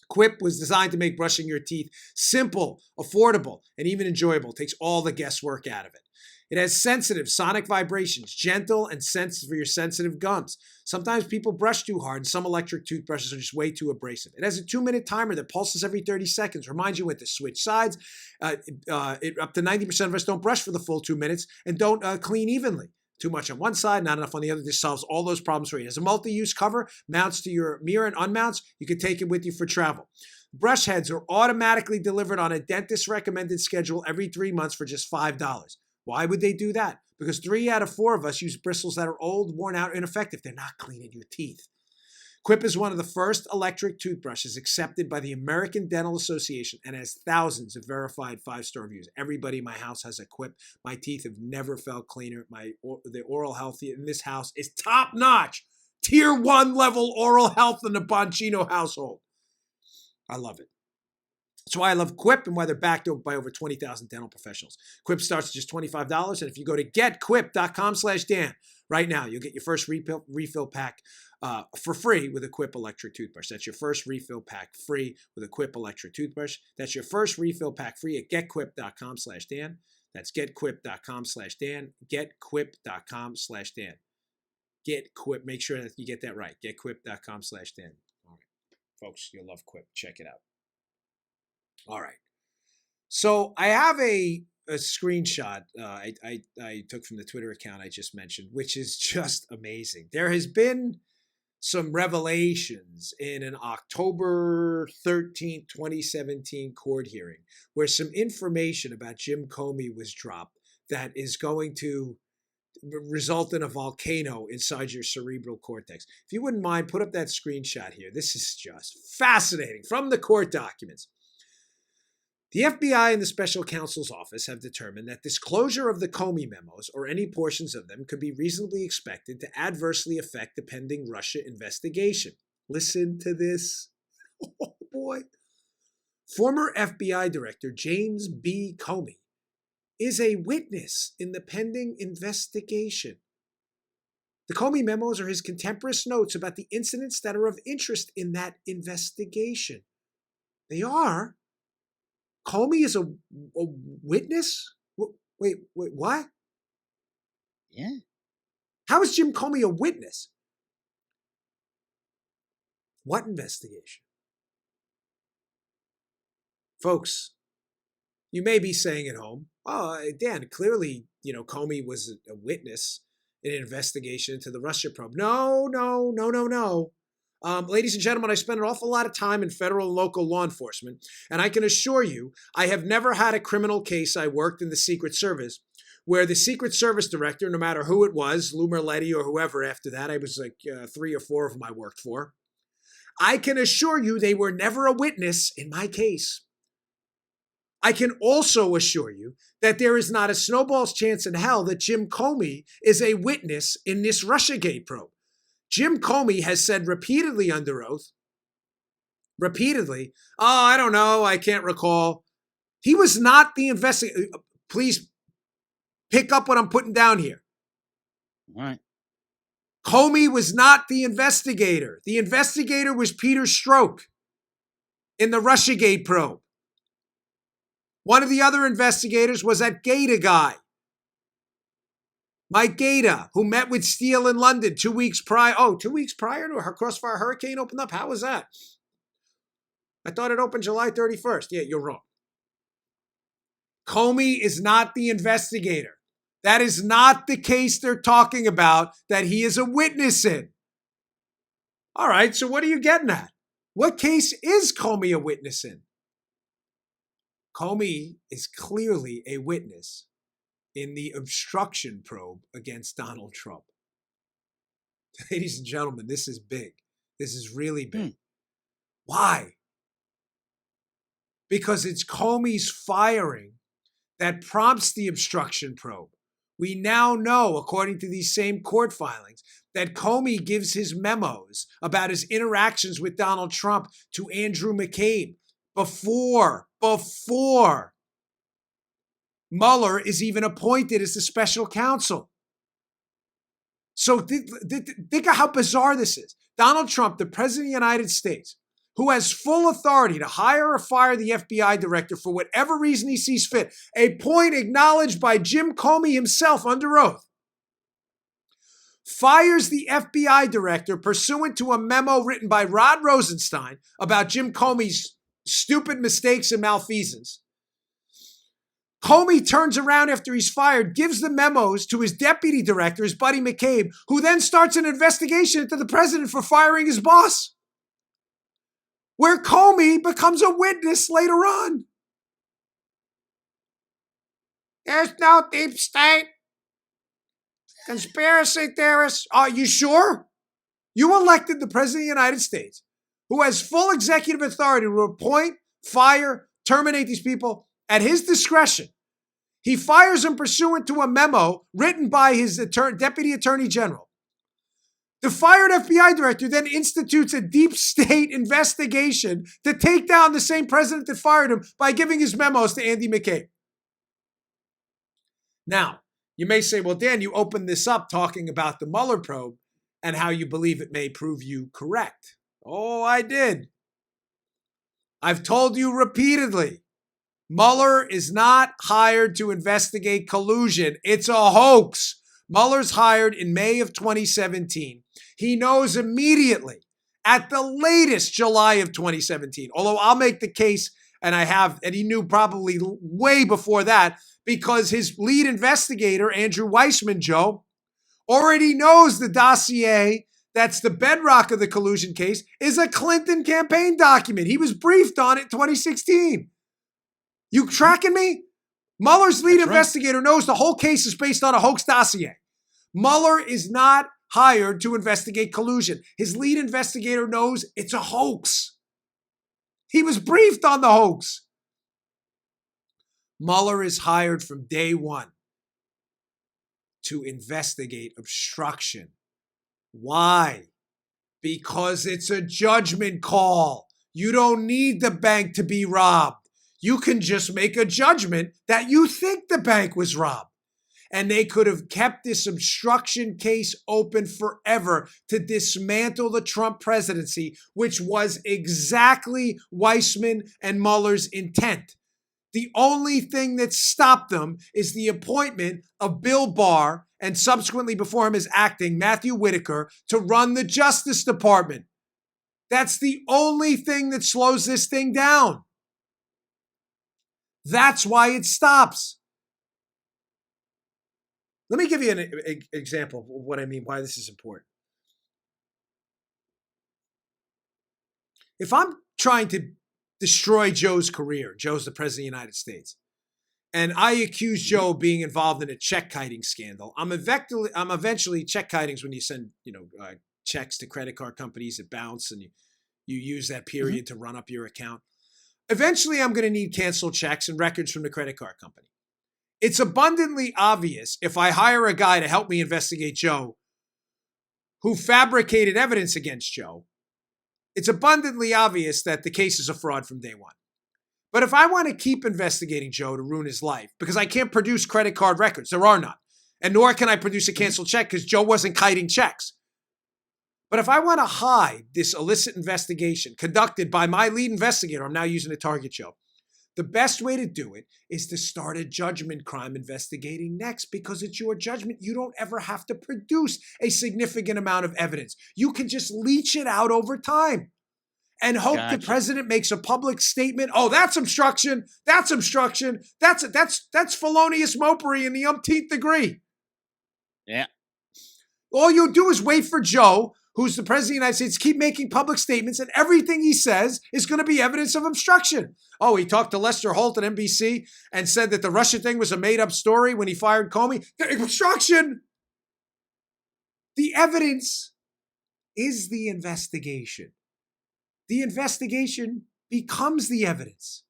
Quip was designed to make brushing your teeth simple, affordable, and even enjoyable. It takes all the guesswork out of it. It has sensitive sonic vibrations, gentle and sensitive for your sensitive gums. Sometimes people brush too hard, and some electric toothbrushes are just way too abrasive. It has a 2-minute timer that pulses every 30 seconds, reminds you when to switch sides. Up to 90% of us don't brush for the full 2 minutes and don't clean evenly. Too much on one side, not enough on the other. This solves all those problems for you. It has a multi-use cover, mounts to your mirror and unmounts. You can take it with you for travel. Brush heads are automatically delivered on a dentist-recommended schedule every 3 months for just $5. Why would they do that? Because 3 out of 4 of us use bristles that are old, worn out, ineffective. They're not cleaning your teeth. Quip is one of the first electric toothbrushes accepted by the American Dental Association and has thousands of verified 5-star reviews. Everybody in my house has a Quip. My teeth have never felt cleaner. The oral health in this house is top notch. Tier 1 level oral health in the Bongino household. I love it. That's why I love Quip and why they're backed by over 20,000 dental professionals. Quip starts at just $25. And if you go to getquip.com/Dan right now, you'll get your first refill pack for free with a Quip electric toothbrush. That's your first refill pack free with a Quip electric toothbrush. That's your first refill pack free at getquip.com/Dan. That's getquip.com/Dan. Getquip.com/Dan. Get Quip. Make sure that you get that right. Getquip.com/Dan. All right, folks, you'll love Quip. Check it out. All right. So I have a screenshot I took from the Twitter account I just mentioned, which is just amazing. There has been some revelations in an October 13th, 2017 court hearing where some information about Jim Comey was dropped that is going to result in a volcano inside your cerebral cortex. If you wouldn't mind, put up that screenshot here. This is just fascinating from the court documents. The FBI and the special counsel's office have determined that disclosure of the Comey memos or any portions of them could be reasonably expected to adversely affect the pending Russia investigation. Listen to this. Oh, boy. Former FBI Director James B. Comey is a witness in the pending investigation. The Comey memos are his contemporaneous notes about the incidents that are of interest in that investigation. They are. Comey is a witness? Wait, what? Yeah. How is Jim Comey a witness? What investigation? Folks, You may be saying at home, oh, Dan, clearly, Comey was a witness in an investigation into the Russia probe. No. Ladies and gentlemen, I spend an awful lot of time in federal and local law enforcement, and I can assure you, I have never had a criminal case. I worked in the Secret Service where the Secret Service director, no matter who it was, Lou Merletti or whoever after that, I was like 3 or 4 of them I worked for. I can assure you they were never a witness in my case. I can also assure you that there is not a snowball's chance in hell that Jim Comey is a witness in this Russiagate probe. Jim Comey has said repeatedly under oath, I don't know, I can't recall. He was not the investigator. Please pick up what I'm putting down here. All right. Comey was not the investigator. The investigator was Peter Strzok in the Russiagate probe. One of the other investigators was that Gaeta guy, Mike Gaeta, who met with Steele in London 2 weeks prior. Oh, 2 weeks prior to her Crossfire Hurricane opened up? How was that? I thought it opened July 31st. Yeah, you're wrong. Comey is not the investigator. That is not the case they're talking about that he is a witness in. All right, so what are you getting at? What case is Comey a witness in? Comey is clearly a witness in the obstruction probe against Donald Trump. Ladies and gentlemen, this is big. This is really big. Why? Because it's Comey's firing that prompts the obstruction probe. We now know, according to these same court filings, that Comey gives his memos about his interactions with Donald Trump to Andrew McCabe before Mueller is even appointed as the special counsel. So think of how bizarre this is. Donald Trump, the president of the United States, who has full authority to hire or fire the FBI director for whatever reason he sees fit, a point acknowledged by Jim Comey himself under oath, fires the FBI director pursuant to a memo written by Rod Rosenstein about Jim Comey's stupid mistakes and malfeasance. Comey turns around after he's fired, gives the memos to his deputy director, his buddy McCabe, who then starts an investigation into the president for firing his boss, where Comey becomes a witness later on. There's no deep state. Conspiracy theorists. Are you sure? You elected the president of the United States, who has full executive authority to appoint, fire, terminate these people at his discretion. He fires them pursuant to a memo written by his deputy attorney general. The fired FBI director then institutes a deep state investigation to take down the same president that fired him by giving his memos to Andy McCabe. Now, you may say, well, Dan, you opened this up talking about the Mueller probe and how you believe it may prove you correct. Oh, I did. I've told you repeatedly, Mueller is not hired to investigate collusion. It's a hoax. Mueller's hired in May of 2017. He knows immediately, at the latest July of 2017, although I'll make the case, and he knew probably way before that, because his lead investigator, Andrew Weissman, Joe, already knows the dossier that's the bedrock of the collusion case is a Clinton campaign document. He was briefed on it in 2016. You tracking me? Mueller's lead investigator knows the whole case is based on a hoax dossier. Mueller is not hired to investigate collusion. His lead investigator knows it's a hoax. He was briefed on the hoax. Mueller is hired from day one to investigate obstruction. Why? Because it's a judgment call. You don't need the bank to be robbed. You can just make a judgment that you think the bank was robbed. And they could have kept this obstruction case open forever to dismantle the Trump presidency, which was exactly Weissman and Mueller's intent. The only thing that stopped them is the appointment of Bill Barr and subsequently before him as acting Matthew Whitaker to run the Justice Department. That's the only thing that slows this thing down. That's why it stops. Let me give you an example of what I mean, why this is important. If I'm trying to destroy Joe's career, Joe's the president of the United States, and I accuse Joe of being involved in a check kiting scandal, I'm eventually check kiting's when you send checks to credit card companies that bounce and you use that period to run up your account. Eventually, I'm going to need canceled checks and records from the credit card company. It's abundantly obvious if I hire a guy to help me investigate Joe who fabricated evidence against Joe, it's abundantly obvious that the case is a fraud from day one. But if I want to keep investigating Joe to ruin his life, because I can't produce credit card records, there are none, and nor can I produce a canceled check because Joe wasn't kiting checks. But if I want to hide this illicit investigation conducted by my lead investigator, I'm now using a target Joe, the best way to do it is to start a judgment crime investigating next because it's your judgment. You don't ever have to produce a significant amount of evidence. You can just leach it out over time and hope the president makes a public statement. Oh, that's obstruction. That's obstruction. That's felonious mopery in the umpteenth degree. Yeah. All you do is wait for Joe, who's the president of the United States, keep making public statements, and everything he says is going to be evidence of obstruction. Oh, he talked to Lester Holt at NBC and said that the Russia thing was a made-up story when he fired Comey. Obstruction! The evidence is the investigation. The investigation becomes the evidence.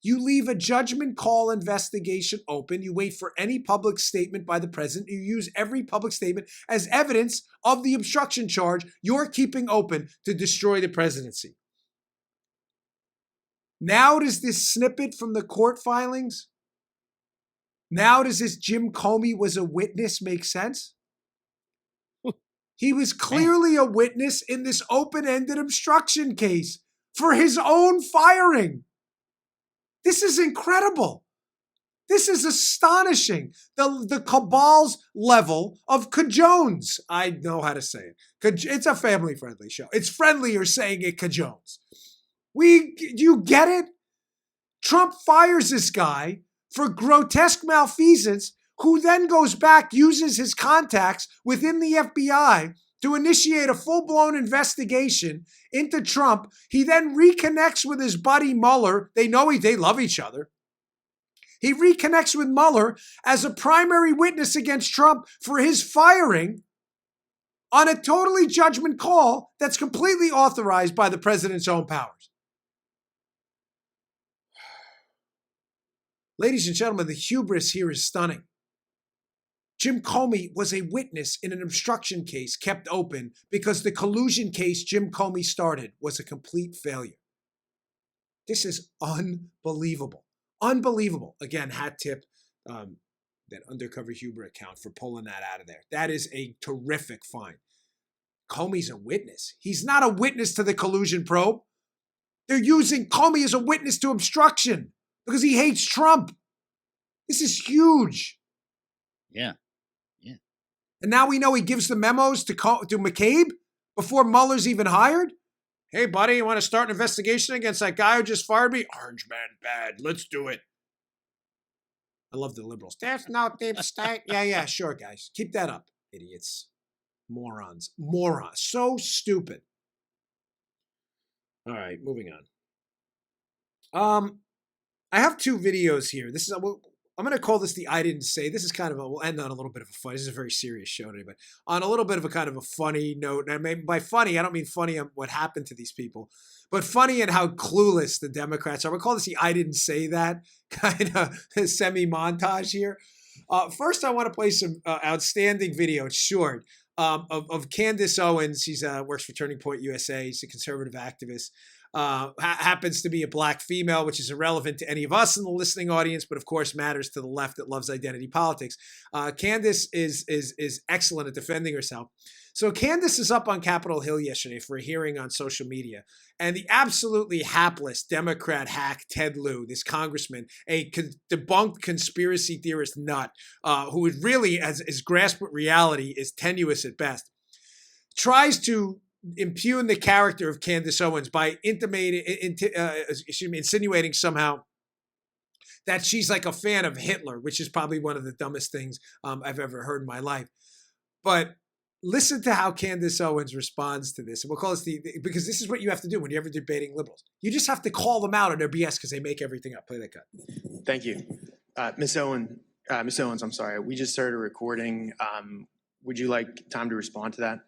You leave a judgment call investigation open. You wait for any public statement by the president. You use every public statement as evidence of the obstruction charge you're keeping open to destroy the presidency. Now does this snippet from the court filings, now does this Jim Comey was a witness make sense? He was clearly a witness in this open-ended obstruction case for his own firing. This is incredible. This is astonishing. The cabal's level of cajones. I know how to say it. It's a family-friendly show. It's friendlier saying it cajones. You get it? Trump fires this guy for grotesque malfeasance, who then goes back, uses his contacts within the FBI to initiate a full-blown investigation into Trump. He then reconnects with his buddy Mueller. They love each other. He reconnects with Mueller as a primary witness against Trump for his firing on a totally judgment call that's completely authorized by the president's own powers. Ladies and gentlemen, the hubris here is stunning. Jim Comey was a witness in an obstruction case kept open because the collusion case Jim Comey started was a complete failure. This is unbelievable. Unbelievable. Again, hat tip that Undercover Huber account for pulling that out of there. That is a terrific find. Comey's a witness. He's not a witness to the collusion probe. They're using Comey as a witness to obstruction because he hates Trump. This is huge. Yeah. And now we know he gives the memos to McCabe before Mueller's even hired. Hey, buddy, you want to start an investigation against that guy who just fired me? Orange man bad. Let's do it. I love the liberals. There's no deep state. Yeah, sure, guys. Keep that up, idiots. Morons. So stupid. All right, moving on. I have two videos here. I'm going to call this the I Didn't Say. This is we'll end on a little bit of a funny. This is a very serious show today, but on a little bit of a kind of a funny note. And by funny, I don't mean funny on what happened to these people, but funny in how clueless the Democrats are. We'll call this the I Didn't Say That kind of semi-montage here. First, I want to play some outstanding video. It's short. Of Candace Owens. She works for Turning Point USA. She's a conservative activist. Happens to be a black female, which is irrelevant to any of us in the listening audience, but of course matters to the left that loves identity politics. Candace is excellent at defending herself. So Candace is up on Capitol Hill yesterday for a hearing on social media, and the absolutely hapless Democrat hack Ted Lieu, this congressman, a debunked conspiracy theorist nut, who is really, as his grasp at reality is tenuous at best, tries to impugn the character of Candace Owens by insinuating somehow that she's like a fan of Hitler, which is probably one of the dumbest things I've ever heard in my life. But listen to how Candace Owens responds to this. And we'll call this because this is what you have to do when you're ever debating liberals. You just have to call them out on their BS because they make everything up. Play that cut. Thank you. Miss Owens, I'm sorry. We just started recording. Would you like time to respond to that?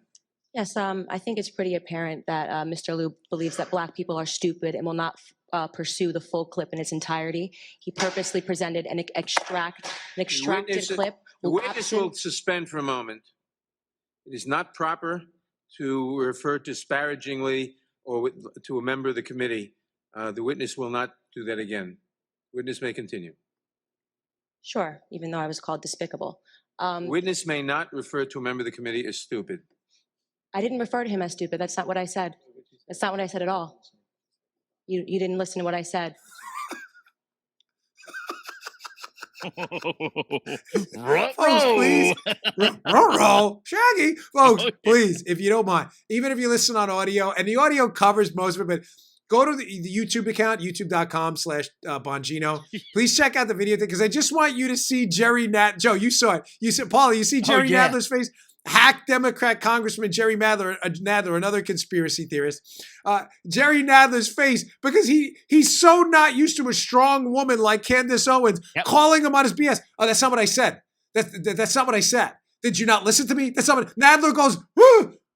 Yes, I think it's pretty apparent that Mr. Liu believes that Black people are stupid and will not pursue the full clip in its entirety. He purposely presented an extracted clip. The witness will suspend for a moment. It is not proper to refer disparagingly or to a member of the committee. The witness will not do that again. Witness may continue. Sure, even though I was called despicable. Witness may not refer to a member of the committee as stupid. I didn't refer to him as stupid. That's not what I said. That's not what I said at all. You didn't listen to what I said. Folks, please. Shaggy. Folks, please, if you don't mind, even if you listen on audio, and the audio covers most of it, but go to the YouTube account, youtube.com/Bongino. Please check out the video thing because I just want you to see Jerry Joe, you saw it. You said, Paulie, you see Jerry Nadler's face? Hack Democrat Congressman Jerry Nadler, another conspiracy theorist. Jerry Nadler's face because he's so not used to a strong woman like Candace Owens calling him on his BS. Oh, that's not what I said. That's not what I said. Did you not listen to me? That's not what Nadler goes,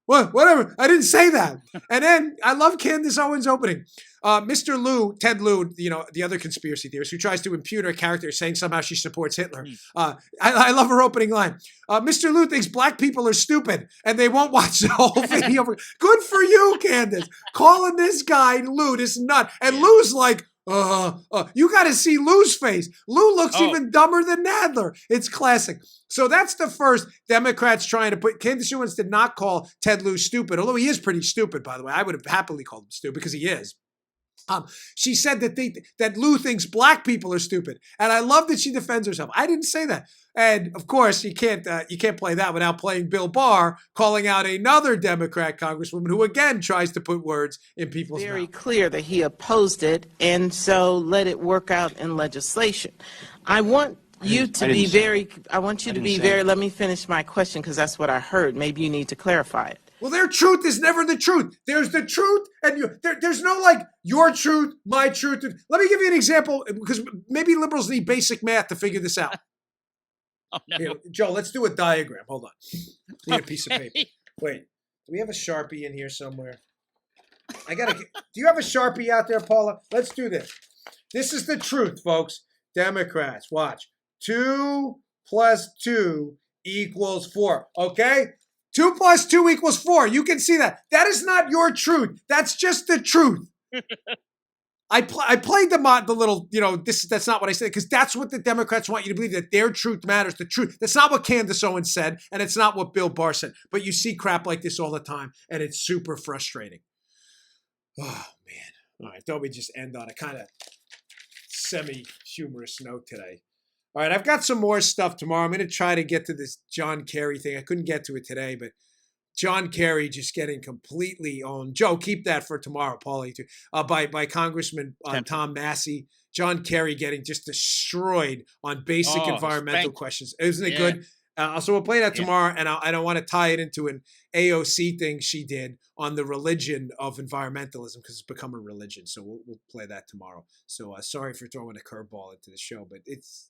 whatever. I didn't say that. And then I love Candace Owens' opening. Mr. Liu, Ted Liu, the other conspiracy theorist who tries to impute her character saying somehow she supports Hitler. I love her opening line. Mr. Liu thinks Black people are stupid and they won't watch the whole video. Good for you, Candace. Calling this guy Liu, this nut. And Liu's like, you got to see Lou's face. Lou looks even dumber than Nadler. It's classic. So that's the first Democrats trying to put. Candace Owens did not call Ted Lieu stupid, although he is pretty stupid, by the way. I would have happily called him stupid because he is. She said that Lou thinks Black people are stupid, and I love that she defends herself. I didn't say that, and of course you can't play that without playing Bill Barr calling out another Democrat congresswoman who again tries to put words in people's mouths. Very clear that he opposed it, and so let it work out in legislation. I want you to be very. Let me finish my question because that's what I heard. Maybe you need to clarify it. Well, their truth is never the truth. There's the truth, and there's no like your truth, my truth. Let me give you an example because maybe liberals need basic math to figure this out. Oh, no. Here, Joe, let's do a diagram. Hold on. Need a piece of paper. Wait, do we have a Sharpie in here somewhere? Do you have a Sharpie out there, Paula? Let's do this. This is the truth, folks. Democrats, watch. 2 + 2 = 4. Okay? 2 + 2 = 4. You can see that. That is not your truth. That's just the truth. I played the little, that's not what I said, because that's what the Democrats want you to believe, that their truth matters, the truth. That's not what Candace Owens said, and it's not what Bill Barr said. But you see crap like this all the time, and it's super frustrating. Oh, man. All right, I thought we'd just end on a kind of semi-humorous note today. All right, I've got some more stuff tomorrow. I'm going to try to get to this John Kerry thing. I couldn't get to it today, but John Kerry just getting completely owned. Joe, keep that for tomorrow, Paulie, too. By Congressman Tom Massey. John Kerry getting just destroyed on basic environmental questions. Isn't it good? So we'll play that tomorrow, and I don't want to tie it into an AOC thing she did on the religion of environmentalism because it's become a religion. So we'll play that tomorrow. So sorry for throwing a curveball into the show, but it's,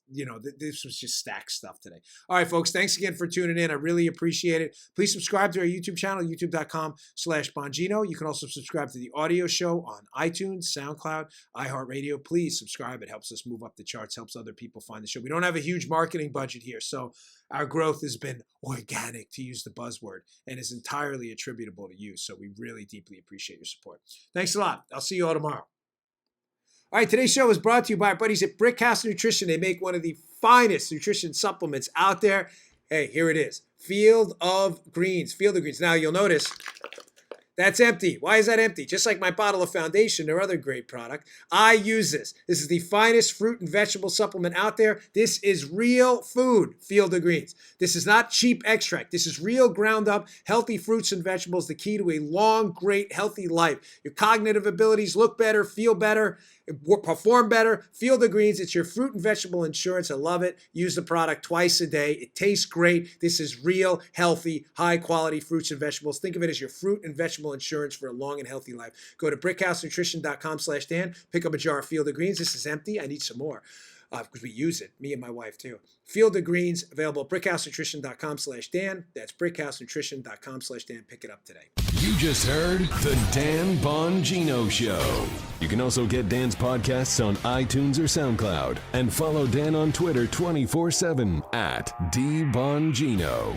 this was just stacked stuff today. All right, folks, thanks again for tuning in. I really appreciate it. Please subscribe to our YouTube channel, youtube.com/Bongino. You can also subscribe to the audio show on iTunes, SoundCloud, iHeartRadio. Please subscribe. It helps us move up the charts, helps other people find the show. We don't have a huge marketing budget here, so our growth has been organic, to use the buzzword, and is entirely attributable to you. So we really deeply appreciate your support. Thanks a lot. I'll see you all tomorrow. All right, today's show is brought to you by our buddies at Brickhouse Nutrition. They make one of the finest nutrition supplements out there. Hey, here it is. Field of Greens. Field of Greens. Now, you'll notice that's empty. Why is that empty? Just like my bottle of Foundation or other great product, I use this. This is the finest fruit and vegetable supplement out there. This is real food, Field of Greens. This is not cheap extract. This is real ground up, healthy fruits and vegetables, the key to a long, great, healthy life. Your cognitive abilities look better, feel better. perform better. Field of Greens, it's your fruit and vegetable insurance. I love it. Use the product twice a day. It tastes great. This is real, healthy, high-quality fruits and vegetables. Think of it as your fruit and vegetable insurance for a long and healthy life. Go to brickhousenutrition.com/Dan. Pick up a jar of Field of Greens. This is empty. I need some more because we use it, me and my wife too. Field of Greens, available at brickhousenutrition.com/Dan. That's brickhousenutrition.com/Dan. Pick it up today. You just heard the Dan Bongino Show. You can also get Dan's podcasts on iTunes or SoundCloud. And follow Dan on Twitter 24/7 at DBongino.